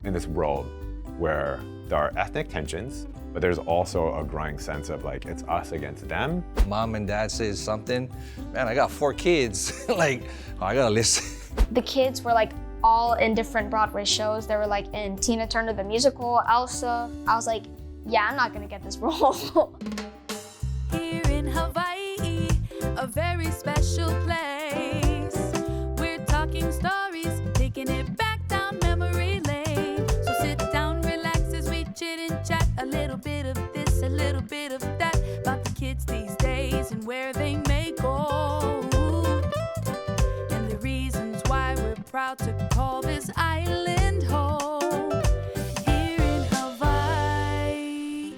in this world where there are ethnic tensions, but there's also a growing sense of like, it's us against them. Mom and dad says something, man, I got 4 kids. Like, oh, I gotta listen. The kids were like all in different Broadway shows. They were like in Tina Turner the musical, Elsa. I was like, yeah, I'm not gonna get this role. Here in Hawaii, a very special place. We're talking stories, taking it back down memory lane. So sit down, relax as we chit and chat. A little bit of this, a little bit of that, about the kids these days and where they may go. And the reasons why we're proud to call this island home. Here in Hawaii.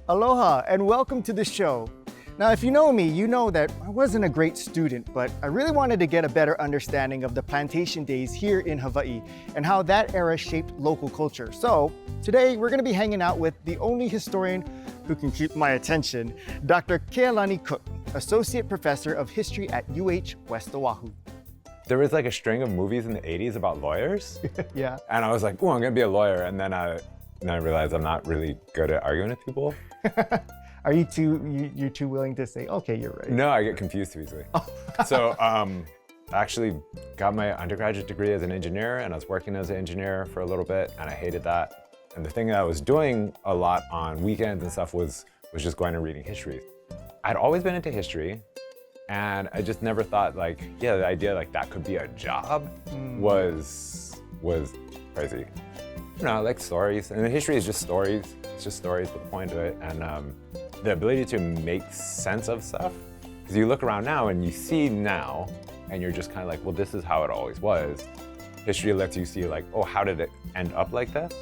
Aloha and welcome to the show. Now, if you know me, you know that I wasn't a great student, but I really wanted to get a better understanding of the plantation days here in Hawaii and how that era shaped local culture. So today we're going to be hanging out with the only historian who can keep my attention, Dr. Kealani Cook, Associate Professor of History at UH West Oahu. There was like a string of movies in the 80s about lawyers. Yeah. And I was like, oh, I'm gonna be a lawyer. And then I realized I'm not really good at arguing with people. Are you you're too willing to say, okay, you're right? No, I get confused too easily. So I actually got my undergraduate degree as an engineer, and I was working as an engineer for a little bit, and I hated that. And the thing that I was doing a lot on weekends and stuff was just going and reading history. I'd always been into history, and I just never thought like, yeah, the idea like that could be a job was crazy. You know, I like stories, and history is just stories. It's just stories, but the point of it, and the ability to make sense of stuff. Because you look around now and you see now, and you're just kind of like, well, this is how it always was. History lets you see like, oh, how did it end up like this?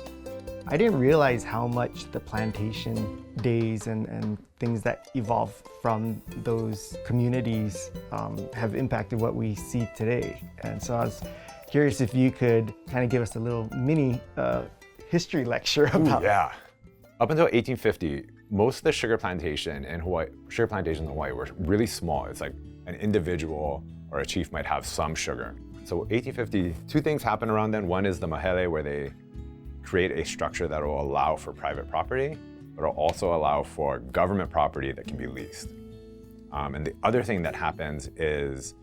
I didn't realize how much the plantation days and things that evolved from those communities have impacted what we see today. And so I was curious if you could kind of give us a little mini history lecture about. Ooh, yeah. Up until 1850, most of the sugar plantations in Hawaii were really small. It's like an individual or a chief might have some sugar. So 1850, 2 things happen around then. One is the mahele, where they create a structure that will allow for private property, but will also allow for government property that can be leased. And the other thing that happens is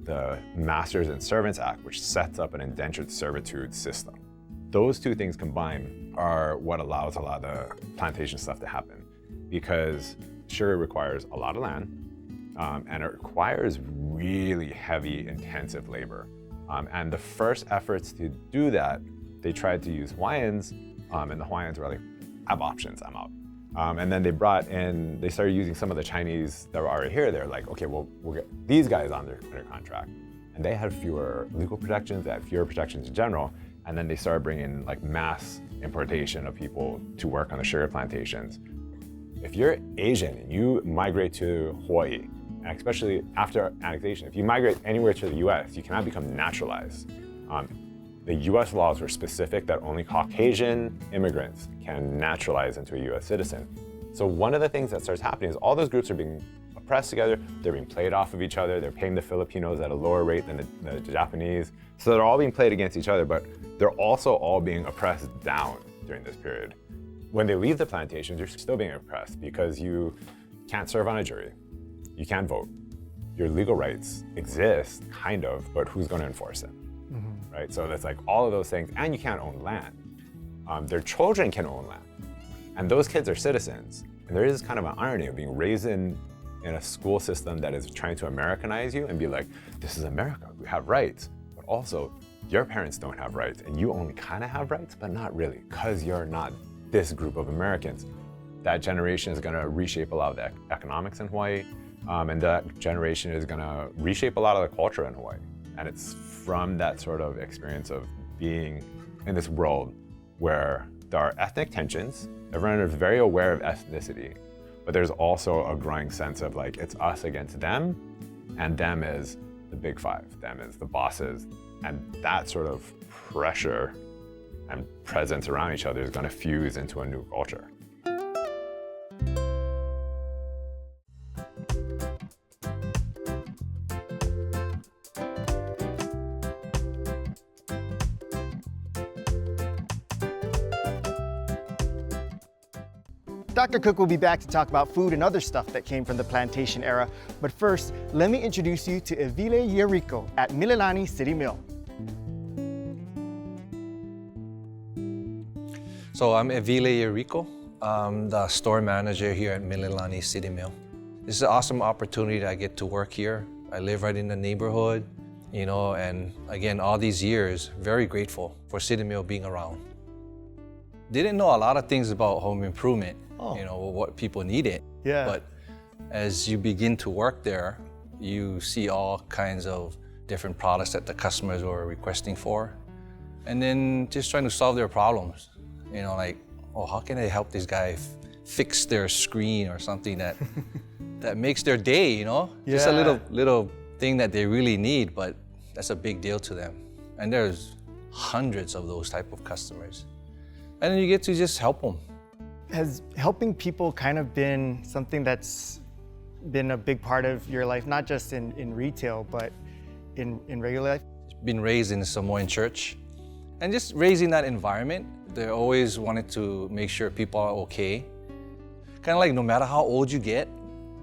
the Masters and Servants Act, which sets up an indentured servitude system. Those 2 things combined are what allows a lot of the plantation stuff to happen, because sugar requires a lot of land, and it requires really heavy, intensive labor. And the first efforts to do that, they tried to use Hawaiians, and the Hawaiians were like, I have options, I'm out. And then they started using some of the Chinese that were already here. They're like, okay, well, we'll get these guys under contract. And they had fewer legal protections, they had fewer protections in general. And then they started bringing like mass importation of people to work on the sugar plantations. If you're Asian and you migrate to Hawaii, and especially after annexation, if you migrate anywhere to the US, you cannot become naturalized. The US laws were specific that only Caucasian immigrants can naturalize into a US citizen. So one of the things that starts happening is all those groups are being oppressed together, they're being played off of each other, they're paying the Filipinos at a lower rate than the Japanese. So they're all being played against each other, but they're also all being oppressed down during this period. When they leave the plantations, you're still being oppressed because you can't serve on a jury, you can't vote. Your legal rights exist, kind of, but who's going to enforce them? Right? So that's like all of those things, and you can't own land. Their children can own land, and those kids are citizens. And there is kind of an irony of being raised in a school system that is trying to Americanize you and be like, this is America, we have rights, but also your parents don't have rights, and you only kind of have rights, but not really, because you're not this group of Americans. That generation is going to reshape a lot of the economics in Hawaii, and that generation is going to reshape a lot of the culture in Hawaii. And it's from that sort of experience of being in this world where there are ethnic tensions. Everyone is very aware of ethnicity, but there's also a growing sense of like, it's us against them, and them is the big 5, them is the bosses. And that sort of pressure and presence around each other is going to fuse into a new culture. Dr. Cook will be back to talk about food and other stuff that came from the plantation era. But first, let me introduce you to Evile Yeriko at Mililani City Mill. So I'm Evile Yeriko. I'm the store manager here at Mililani City Mill. This is an awesome opportunity that I get to work here. I live right in the neighborhood, you know, and again, all these years, very grateful for City Mill being around. Didn't know a lot of things about home improvement, you know, what people needed. Yeah. But as you begin to work there, you see all kinds of different products that the customers were requesting for. And then just trying to solve their problems. You know, like, oh, how can I help this guy fix their screen or something that that makes their day, you know? Just a little thing that they really need, but that's a big deal to them. And there's hundreds of those type of customers. And then you get to just help them. Has helping people kind of been something that's been a big part of your life, not just in retail, but in regular life? Been raised in Samoan church. And just raising that environment, they always wanted to make sure people are okay. Kind of like no matter how old you get,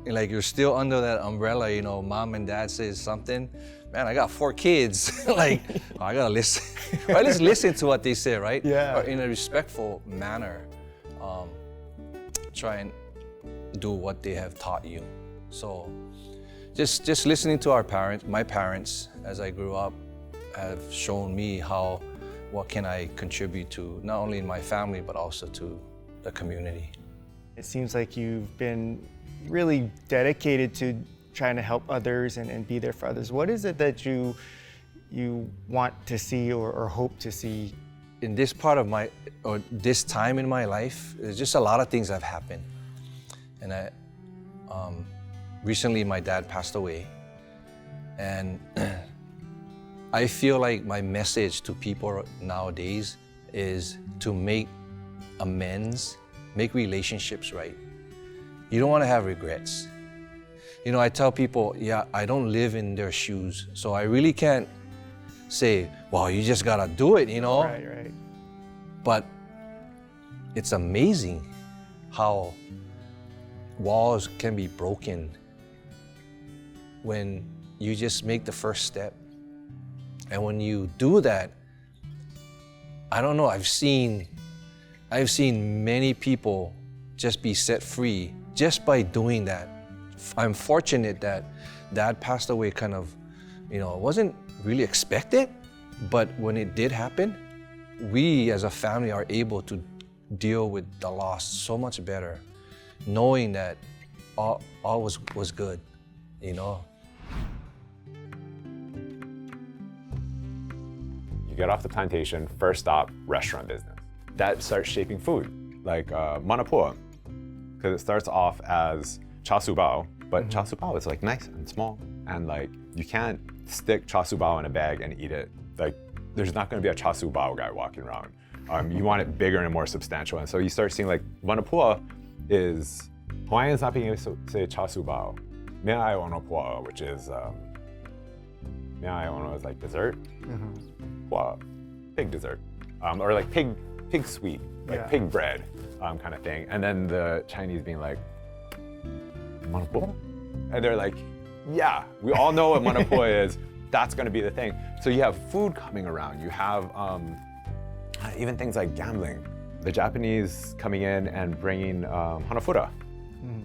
like you're still under that umbrella, you know, mom and dad says something. Man, I got 4 kids. Like, oh, I gotta listen. Or at least listen to what they say, right? Yeah. Or in a respectful manner. Try and do what they have taught you. So just listening to our parents, my parents, as I grew up, have shown me what can I contribute to, not only in my family, but also to the community. It seems like you've been really dedicated to trying to help others and be there for others. What is it that you want to see or hope to see? In this part of this time in my life, there's just a lot of things have happened. And recently my dad passed away. And I feel like my message to people nowadays is to make amends, make relationships right. You don't want to have regrets. You know, I tell people, yeah, I don't live in their shoes, so I really can't say, well, you just gotta do it, you know? Right. But it's amazing how walls can be broken when you just make the first step. And when you do that, I don't know, I've seen many people just be set free just by doing that. I'm fortunate that Dad passed away kind of, you know, it wasn't really expected, but when it did happen, we as a family are able to deal with the loss so much better, knowing that all was good, you know. You get off the plantation, first stop, restaurant business. That starts shaping food, like manapua, because it starts off as chasu bao, but chasu bao is like nice and small, and like you can't stick chasu bao in a bag and eat it. Like there's not going to be a chasu bao guy walking around. You want it bigger and more substantial, and so you start seeing like manapua is Hawaiians not being able to say chasu bao. Mea ono pua, which is mea ono is like dessert. Pua, pig dessert, or like pig sweet, like pig bread kind of thing. And then the Chinese being like, manapua? And they're like, yeah, we all know what manapua is. That's going to be the thing. So you have food coming around. You have even things like gambling. The Japanese coming in and bringing hanafura.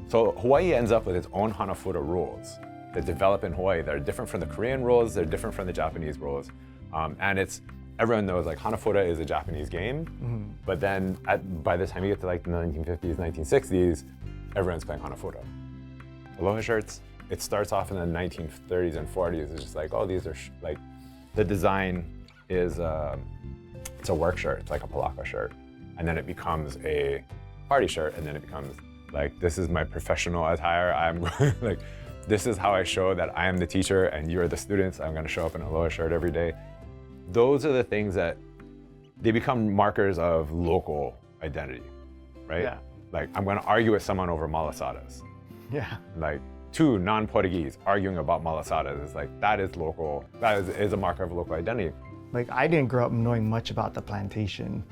So Hawaii ends up with its own hanafura rules that develop in Hawaii. They're different from the Korean rules. They're different from the Japanese rules. And everyone knows like hanafura is a Japanese game. But then by the time you get to like the 1950s, 1960s, everyone's playing hanafura. Aloha shirts, it starts off in the 1930s and 40s. It's just like, oh, these are like, the design is, it's a work shirt. It's like a palaka shirt. And then it becomes a party shirt. And then it becomes like, this is my professional attire. I'm like, this is how I show that I am the teacher and you're the students. I'm gonna show up in a Aloha shirt every day. Those are the things that they become markers of local identity, right? Yeah. Like, I'm gonna argue with someone over malasadas. Yeah. Like, 2 non-Portuguese arguing about malasadas is like, that is local, that is a marker of local identity. Like, I didn't grow up knowing much about the plantation.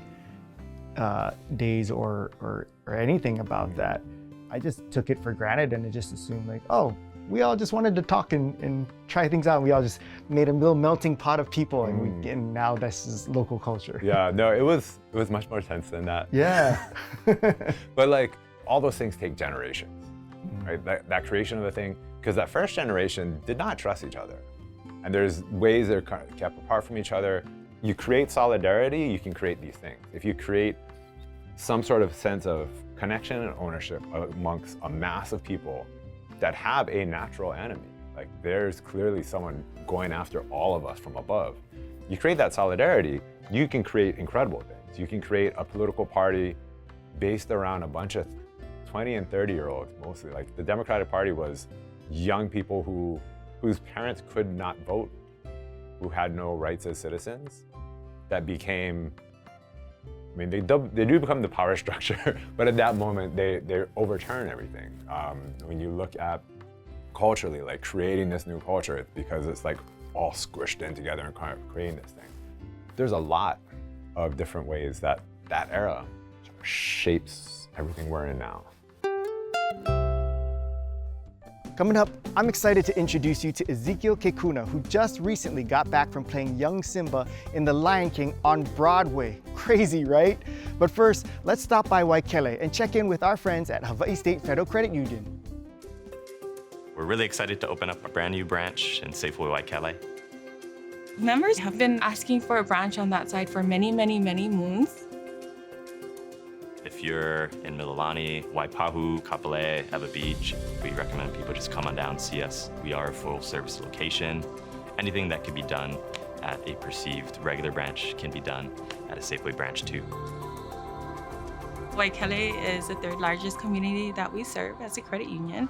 days or anything about that. I just took it for granted and I just assumed like, oh, we all just wanted to talk and try things out. We all just made a little melting pot of people, and now this is local culture. Yeah, no, it was much more tense than that. Yeah. But like all those things take generations, right? That creation of a thing, because that first generation did not trust each other, and there's ways they're kept apart from each other. You create solidarity, you can create these things. If you create some sort of sense of connection and ownership amongst a mass of people that have a natural enemy. Like there's clearly someone going after all of us from above. You create that solidarity, you can create incredible things. You can create a political party based around a bunch of 20 and 30-year-olds mostly. Like the Democratic Party was young people whose parents could not vote, who had no rights as citizens, that became, I mean, they do become the power structure, but at that moment, they overturn everything. When you look at culturally, like creating this new culture, it's because it's like all squished in together and kind of creating this thing. There's a lot of different ways that era sort of shapes everything we're in now. Coming up, I'm excited to introduce you to Ezekiel Kekuna, who just recently got back from playing young Simba in The Lion King on Broadway. Crazy, right? But first, let's stop by Waikele and check in with our friends at Hawaiʻi State Federal Credit Union. We're really excited to open up a brand new branch in Safeway Waikele. Members have been asking for a branch on that side for many, many, many moons. If you're in Mililani, Waipahu, Kapolei, Eva Beach, we recommend people just come on down and see us. We are a full service location. Anything that could be done at a perceived regular branch can be done at a Safeway branch too. Waikele is the third largest community that we serve as a credit union.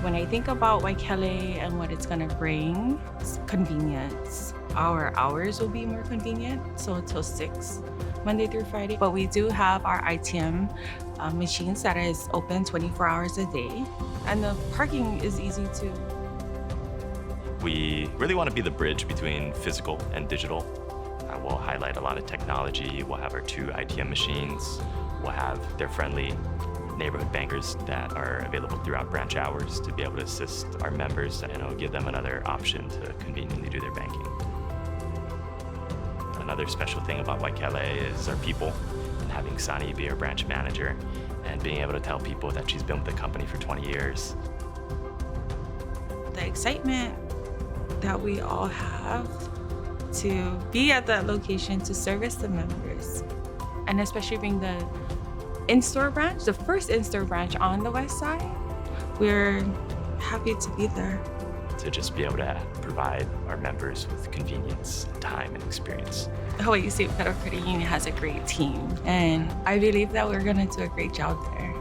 When I think about Waikele and what it's gonna bring, it's convenience. Our hours will be more convenient, so until 6, Monday through Friday. But we do have our ITM machines that is open 24 hours a day. And the parking is easy too. We really want to be the bridge between physical and digital. We'll highlight a lot of technology. We'll have our 2 ITM machines. We'll have their friendly neighborhood bankers that are available throughout branch hours to be able to assist our members and give them another option to conveniently do their banking. Another special thing about Waikele is our people, and having Sani be our branch manager and being able to tell people that she's been with the company for 20 years. The excitement that we all have to be at that location to service the members, and especially being the in-store branch, the first in-store branch on the west side, we're happy to be there. To just be able to provide our members with convenience, time, and experience. Hawaiʻi State Federal Credit Union has a great team, and I believe that we're gonna do a great job there.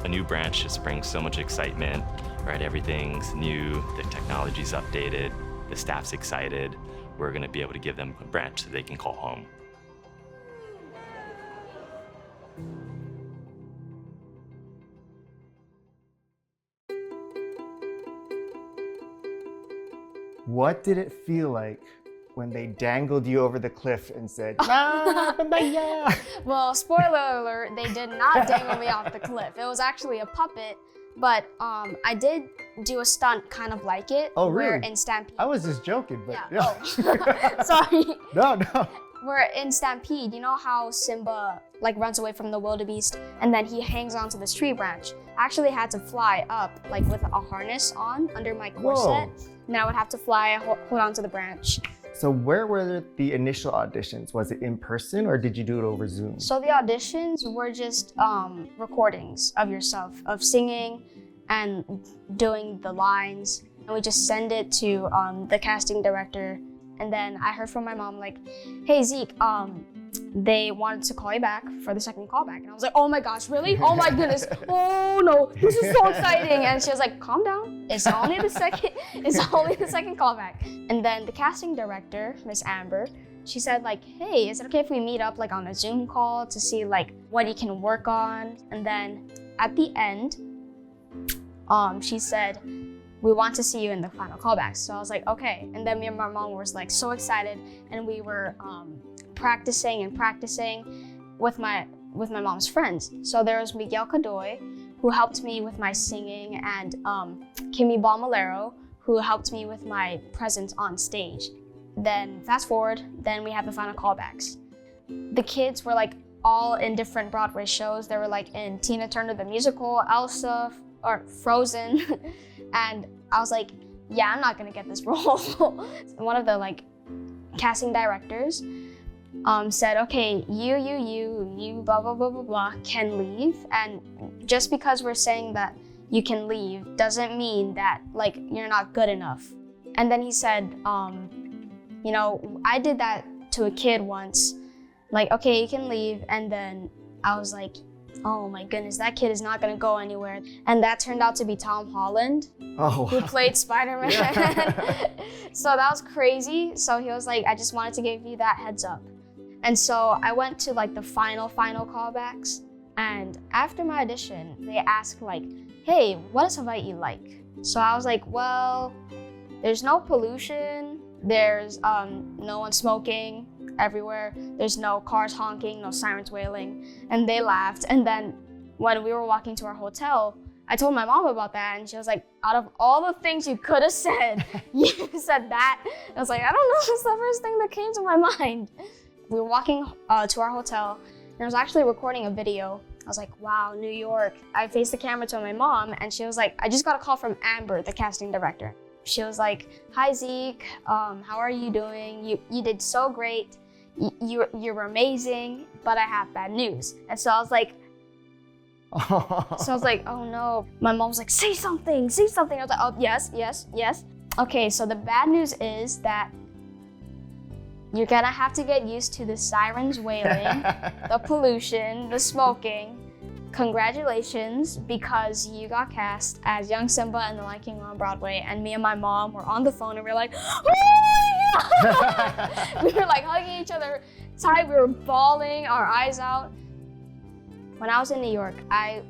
A new branch just brings so much excitement, right? Everything's new, the technology's updated, the staff's excited. We're gonna be able to give them a branch that they can call home. What did it feel like when they dangled you over the cliff and said, "Ah, papaya"? Well, spoiler alert, they did not dangle me off the cliff. It was actually a puppet, but I did do a stunt kind of like it. Oh, where really? in Stampede. I was just joking, but Yeah. Oh. Sorry. No. We're in Stampede, you know how Simba like runs away from the wildebeest and then he hangs onto this tree branch? I actually had to fly up like with a harness on under my corset. Whoa. And then I would have to fly, hold onto the branch. So where were the initial auditions? Was it in person or did you do it over Zoom? So the auditions were just recordings of yourself, of singing and doing the lines. And we just send it to the casting director. And then I heard from my mom like, "Hey Zeke, they wanted to call you back for the second callback." And I was like, "Oh my gosh, really? Oh my goodness. Oh no, this is so exciting." And she was like, "Calm down. It's only the second callback." And then the casting director, Miss Amber, she said like, "Hey, is it okay if we meet up like on a Zoom call to see like what you can work on?" And then at the end, she said, "We want to see you in the final callbacks." So I was like, okay. And then me and my mom was like so excited, and we were practicing with my with my mom's friends. So there was Miguel Cadoy, who helped me with my singing, and Kimmy Balmalero, who helped me with my presence on stage. Then fast forward, then we have the final callbacks. The kids were like all in different Broadway shows. They were like in Tina Turner the Musical, Elsa, or Frozen. And I was like, yeah, I'm not gonna get this role. One of the like casting directors said, okay, you, blah, blah, blah, blah, blah, can leave. And just because we're saying that you can leave doesn't mean that like you're not good enough. And then he said, you know, I did that to a kid once, like, okay, you can leave. And then I was like, oh my goodness, that kid is not gonna go anywhere. And that turned out to be Tom Holland, who played Spider-Man. So that was crazy. So he was like, I just wanted to give you that heads up. And so I went to like the final callbacks. And after my audition, they asked like, hey, what is Hawaiʻi like? So I was like, well, there's no pollution. There's no one smoking everywhere. There's no cars honking, no sirens wailing. And they laughed. And then when we were walking to our hotel, I told my mom about that, and she was like, out of all the things you could have said, you said that. I was like, I don't know, it's the first thing that came to my mind. We were walking to our hotel, and I was actually recording a video. I was like, wow, New York. I faced the camera to my mom, and she was like, I just got a call from Amber, the casting director. She was like, hi Zeke, how are you doing? You did so great. You're amazing, but I have bad news. And so I was like, oh no. My mom was like, say something. I was like, oh, yes. Okay, so the bad news is that you're gonna have to get used to the sirens wailing, the pollution, the smoking. Congratulations, because you got cast as young Simba in The Lion King on Broadway, and me and my mom were on the phone and we were like, oh! We were like hugging each other tight, we were bawling our eyes out. When I was in New York, I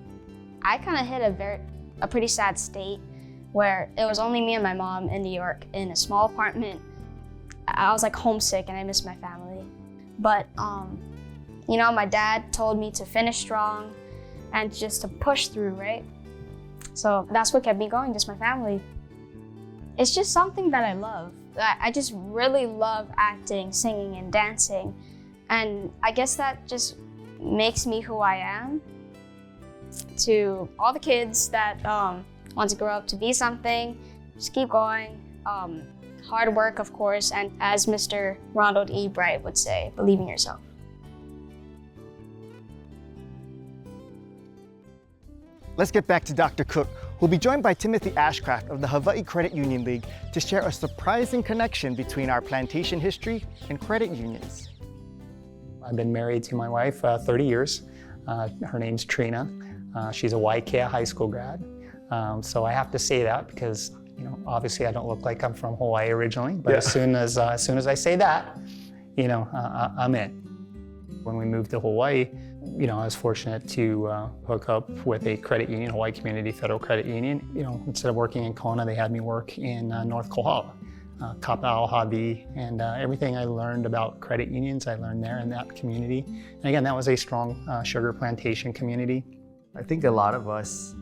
kind of hit a pretty sad state where it was only me and my mom in New York in a small apartment. I was like homesick and I missed my family. But, you know, my dad told me to finish strong and just to push through, right? So that's what kept me going, just my family. It's just something that I love. I just really love acting, singing, and dancing. And I guess that just makes me who I am. To all the kids that want to grow up to be something, just keep going. Hard work, of course, and as Mr. Ronald E. Bright would say, believe in yourself. Let's get back to Dr. Cook, who'll be joined by Timothy Ashcraft of the Hawaiʻi Credit Union League to share a surprising connection between our plantation history and credit unions. I've been married to my wife 30 years. Her name's Trina. She's a Waikea high school grad. So I have to say that because, you know, obviously I don't look like I'm from Hawaii originally, but as soon as I say that, you know, I'm in. When we moved to Hawaii, you know, I was fortunate to hook up with a credit union, Hawaii Community Federal Credit Union. You know, instead of working in Kona, they had me work in North Kohala, Kapa'au, Hawaii, and everything I learned about credit unions, I learned there in that community. And again, that was a strong sugar plantation community. I think a lot of us,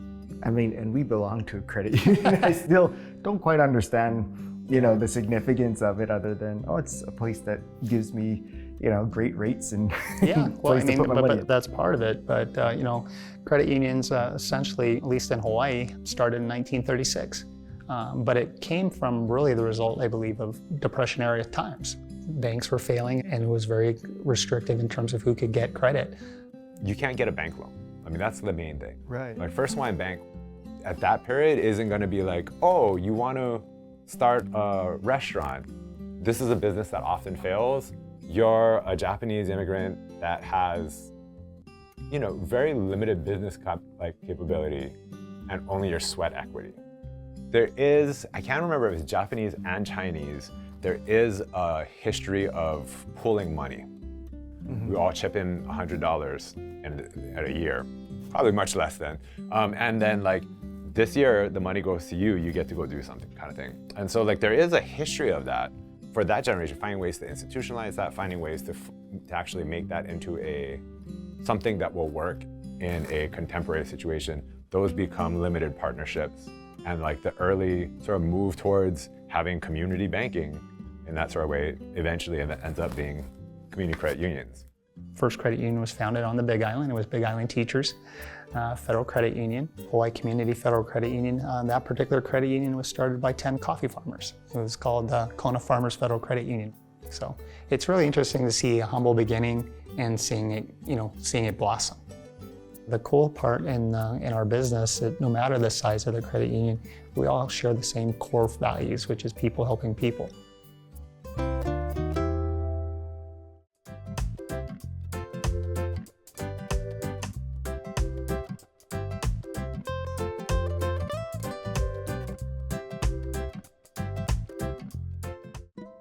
I mean, and we belong to a credit union, I still don't quite understand, you know, the significance of it other than, oh, it's a place that gives me, you know, great rates and yeah, well, I place to mean, put my money but that's part of it. But you know, credit unions essentially, at least in Hawaii, started in 1936. But it came from really the result, I believe, of Depression-era times. Banks were failing, and it was very restrictive in terms of who could get credit. You can't get a bank loan. I mean, that's the main thing. Right. Like First Hawaiian Bank at that period isn't going to be like, oh, you want to start a restaurant. This is a business that often fails. You're a Japanese immigrant that has, you know, very limited business capability and only your sweat equity. There is, I can't remember if it's Japanese and Chinese, there is a history of pooling money. We all chip in $100 at a year, probably much less then. And then like this year, the money goes to you, you get to go do something kind of thing. And so like there is a history of that for that generation, finding ways to institutionalize that, finding ways to actually make that into a something that will work in a contemporary situation, those become limited partnerships. And like the early sort of move towards having community banking in that sort of way, eventually it ends up being community credit unions. First credit union was founded on the Big Island. It was Big Island Teachers Federal Credit Union, Hawaiʻi Community Federal Credit Union. That particular credit union was started by 10 coffee farmers. It was called Kona Farmers Federal Credit Union. So it's really interesting to see a humble beginning and seeing it blossom. The cool part in our business, that no matter the size of the credit union, we all share the same core values, which is people helping people.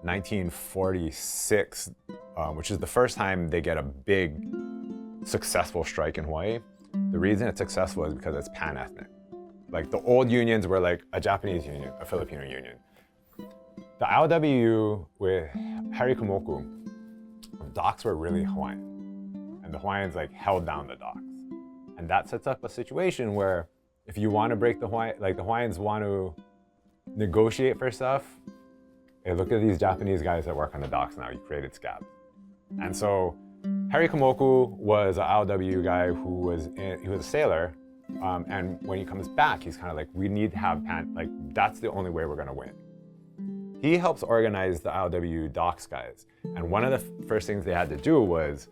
(1946), which is the first time they get a big, successful strike in Hawaii. The reason it's successful is because it's pan-ethnic. Like the old unions were like a Japanese union, a Filipino union. The ILWU with Harry Kumoku, docks were really Hawaiian. And the Hawaiians like held down the docks. And that sets up a situation where if you want to break the Hawaiians want to negotiate for stuff, hey, look at these Japanese guys that work on the docks now, you created scabs. And so Harry Kumoku was an ILWU guy who was a sailor, and when he comes back, he's kind of like, we need to have that's the only way we're gonna win. He helps organize the ILWU docks guys, and one of the first things they had to do was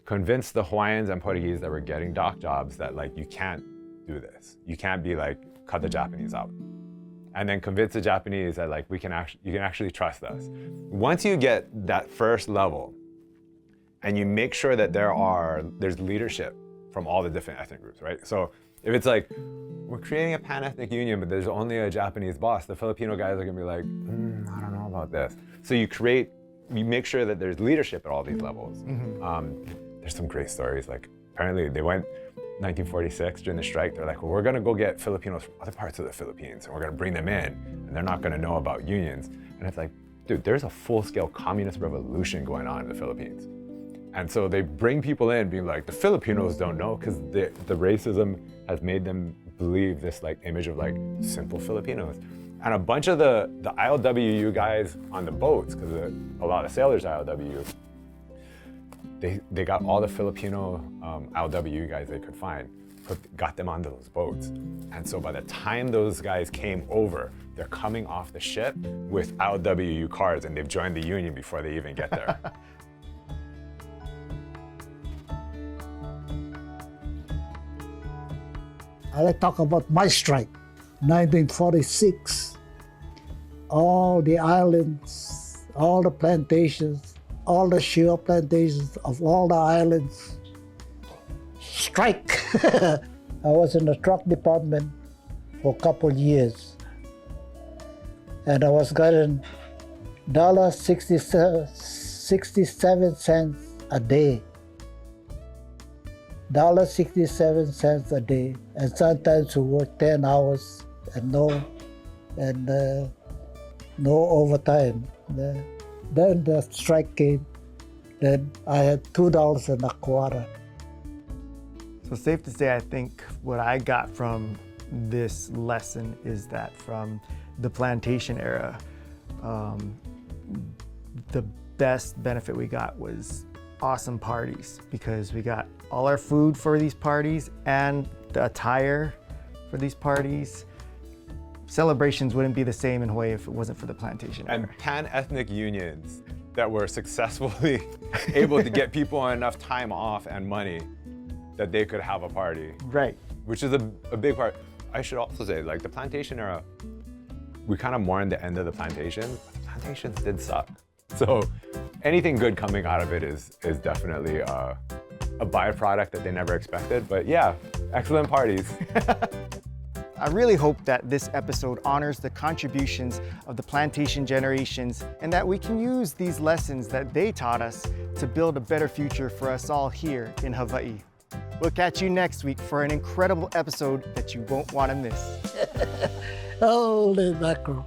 convince the Hawaiians and Portuguese that were getting dock jobs that like, you can't do this. You can't be like, cut the Japanese out. And then convince the Japanese that like, you can actually trust us. Once you get that first level, and you make sure that there's leadership from all the different ethnic groups, right? So if it's like, we're creating a pan-ethnic union, but there's only a Japanese boss, the Filipino guys are gonna be like, I don't know about this. So you make sure that there's leadership at all these levels. Mm-hmm. There's some great stories. Like apparently they went 1946 during the strike, they're like, well, we're gonna go get Filipinos from other parts of the Philippines and we're gonna bring them in and they're not gonna know about unions. And it's like, dude, there's a full-scale communist revolution going on in the Philippines. And so they bring people in being like, the Filipinos don't know because the racism has made them believe this like image of like simple Filipinos. And a bunch of the ILWU guys on the boats, because a lot of sailors ILWU, they got all the Filipino ILWU guys they could find, got them onto those boats. And so by the time those guys came over, they're coming off the ship with ILWU cards and they've joined the union before they even get there. I like to talk about my strike, 1946. All the islands, all the plantations, all the sugar plantations of all the islands strike. I was in the truck department for a couple of years, and I was getting $1.67 a day. $1.67 a day, and sometimes we work 10 hours and no overtime. Then the strike came. Then I had $2.25. So safe to say, I think what I got from this lesson is that from the plantation era, the best benefit we got was awesome parties, because we got all our food for these parties and the attire for these parties. Celebrations wouldn't be the same in Hawaii if it wasn't for the plantation era. And pan-ethnic unions that were successfully able to get people enough time off and money that they could have a party. Right. Which is a big part. I should also say, like the plantation era, we kind of mourned the end of the plantation, but the plantations did suck. So anything good coming out of it is definitely a byproduct that they never expected. But yeah, excellent parties. I really hope that this episode honors the contributions of the plantation generations and that we can use these lessons that they taught us to build a better future for us all here in Hawaii. We'll catch you next week for an incredible episode that you won't want to miss. Holy mackerel.